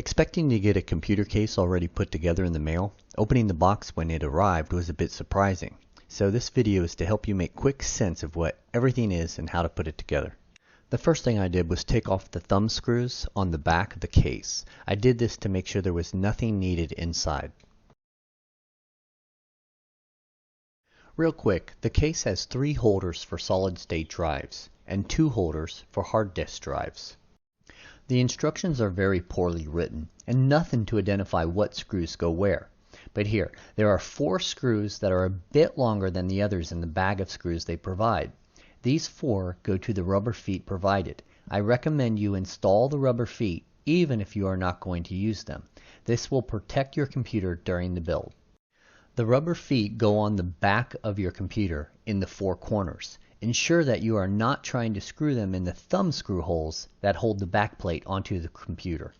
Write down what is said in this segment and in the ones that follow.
Expecting to get a computer case already put together in the mail, opening the box when it arrived was a bit surprising. So this video is to help you make quick sense of what everything is and how to put it together. The first thing I did was take off the thumb screws on the back of the case. I did this to make sure there was nothing needed inside. Real quick, the case has 3 holders for solid-state drives and 2 holders for hard disk drives. The instructions are very poorly written and nothing to identify what screws go where. But here, there are 4 screws that are a bit longer than the others in the bag of screws they provide. These 4 go to the rubber feet provided. I recommend you install the rubber feet even if you are not going to use them. This will protect your computer during the build. The rubber feet go on the back of your computer in the 4 corners. Ensure that you are not trying to screw them in the thumb screw holes that hold the backplate onto the computer.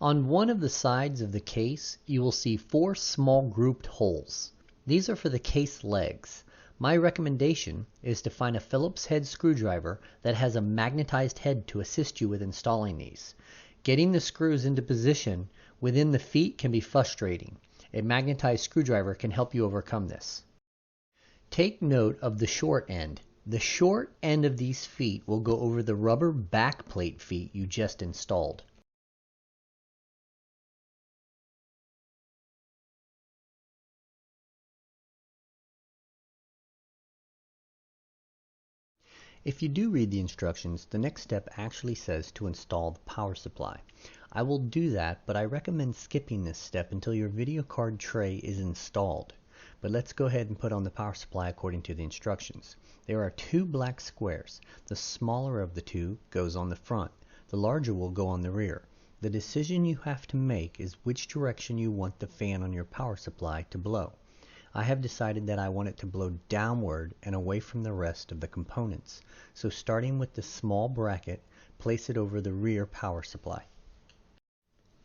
On one of the sides of the case, you will see 4 small grouped holes. These are for the case legs. My recommendation is to find a Phillips head screwdriver that has a magnetized head to assist you with installing these. Getting the screws into position within the feet can be frustrating. A magnetized screwdriver can help you overcome this. Take note of the short end. The short end of these feet will go over the rubber backplate feet you just installed. If you do read the instructions, the next step actually says to install the power supply. I will do that, but I recommend skipping this step until your video card tray is installed. But let's go ahead and put on the power supply according to the instructions. There are 2 black squares. The smaller of the 2 goes on the front. The larger will go on the rear. The decision you have to make is which direction you want the fan on your power supply to blow. I have decided that I want it to blow downward and away from the rest of the components. So starting with the small bracket, place it over the rear power supply.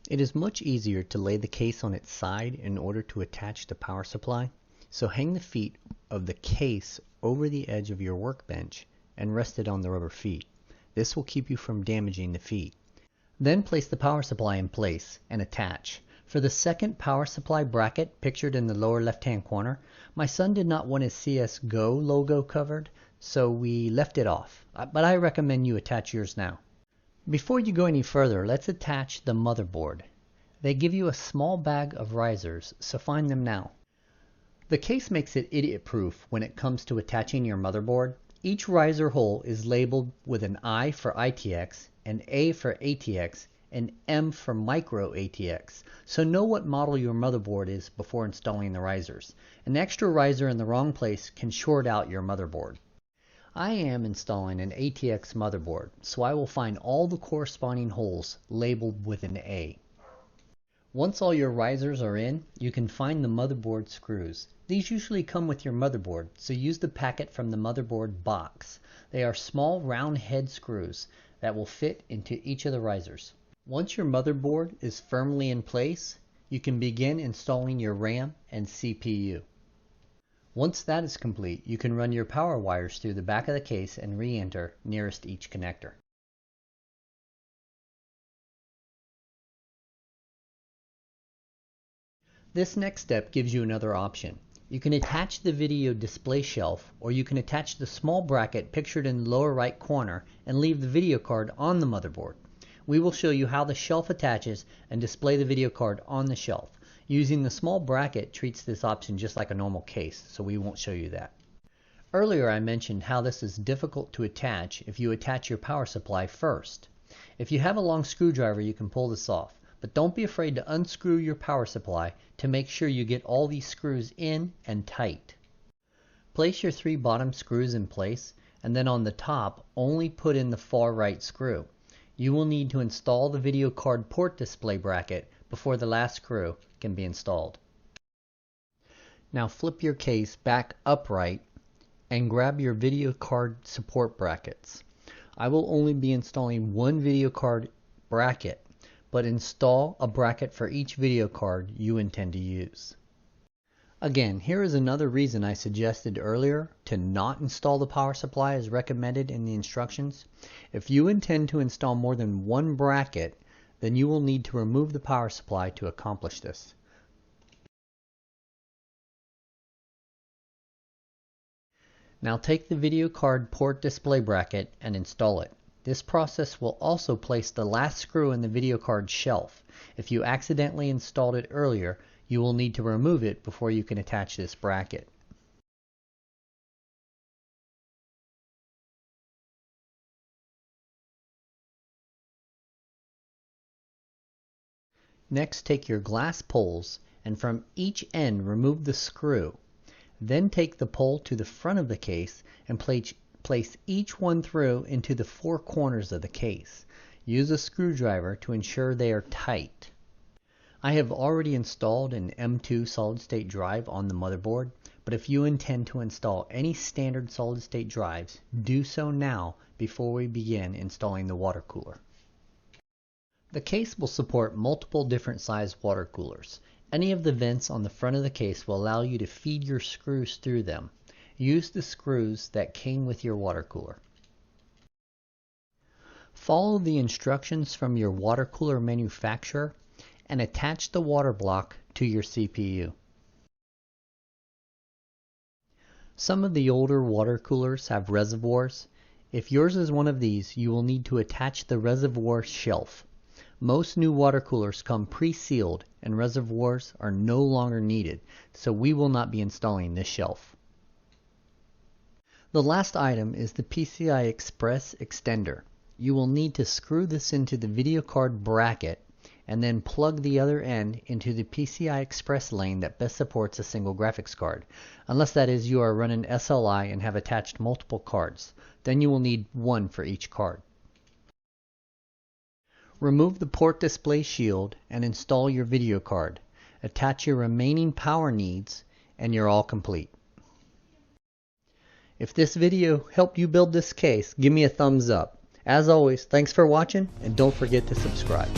It is much easier to lay the case on its side in order to attach the power supply. So hang the feet of the case over the edge of your workbench and rest it on the rubber feet. This will keep you from damaging the feet. Then place the power supply in place and attach. For the second power supply bracket pictured in the lower left-hand corner, my son did not want his CSGO logo covered, so we left it off. But I recommend you attach yours now. Before you go any further, let's attach the motherboard. They give you a small bag of risers, so find them now. The case makes it idiot-proof when it comes to attaching your motherboard. Each riser hole is labeled with an I for ITX, an A for ATX, and M for micro ATX, so know what model your motherboard is before installing the risers. An extra riser in the wrong place can short out your motherboard. I am installing an ATX motherboard, so I will find all the corresponding holes labeled with an A. Once all your risers are in, you can find the motherboard screws. These usually come with your motherboard, so use the packet from the motherboard box. They are small round head screws that will fit into each of the risers. Once your motherboard is firmly in place, you can begin installing your RAM and CPU. Once that is complete, you can run your power wires through the back of the case and re-enter nearest each connector. This next step gives you another option. You can attach the video display shelf, or you can attach the small bracket pictured in the lower right corner and leave the video card on the motherboard. We will show you how the shelf attaches and display the video card on the shelf. Using the small bracket treats this option just like a normal case, so we won't show you that. Earlier I mentioned how this is difficult to attach if you attach your power supply first. If you have a long screwdriver, you can pull this off, but don't be afraid to unscrew your power supply to make sure you get all these screws in and tight. Place your 3 bottom screws in place, and then on the top only put in the far right screw. You will need to install the video card port display bracket before the last screw can be installed. Now flip your case back upright and grab your video card support brackets. I will only be installing 1 video card bracket, but install a bracket for each video card you intend to use. Again, here is another reason I suggested earlier to not install the power supply as recommended in the instructions. If you intend to install more than one bracket, then you will need to remove the power supply to accomplish this. Now take the video card port display bracket and install it. This process will also place the last screw in the video card shelf. If you accidentally installed it earlier, you will need to remove it before you can attach this bracket. Next, take your glass poles and from each end remove the screw. Then take the pole to the front of the case and place each one through into the four corners of the case. Use a screwdriver to ensure they are tight. I have already installed an M2 solid-state drive on the motherboard, but if you intend to install any standard solid-state drives, do so now before we begin installing the water cooler. The case will support multiple different size water coolers. Any of the vents on the front of the case will allow you to feed your screws through them. Use the screws that came with your water cooler. Follow the instructions from your water cooler manufacturer and attach the water block to your CPU. Some of the older water coolers have reservoirs. If yours is one of these, you will need to attach the reservoir shelf. Most new water coolers come pre-sealed and reservoirs are no longer needed, so we will not be installing this shelf. The last item is the PCI Express extender. You will need to screw this into the video card bracket and then plug the other end into the PCI Express lane that best supports a single graphics card. Unless that is you are running SLI and have attached multiple cards. Then you will need one for each card. Remove the port display shield and install your video card. Attach your remaining power needs and you're all complete. If this video helped you build this case, give me a thumbs up. As always, thanks for watching and don't forget to subscribe.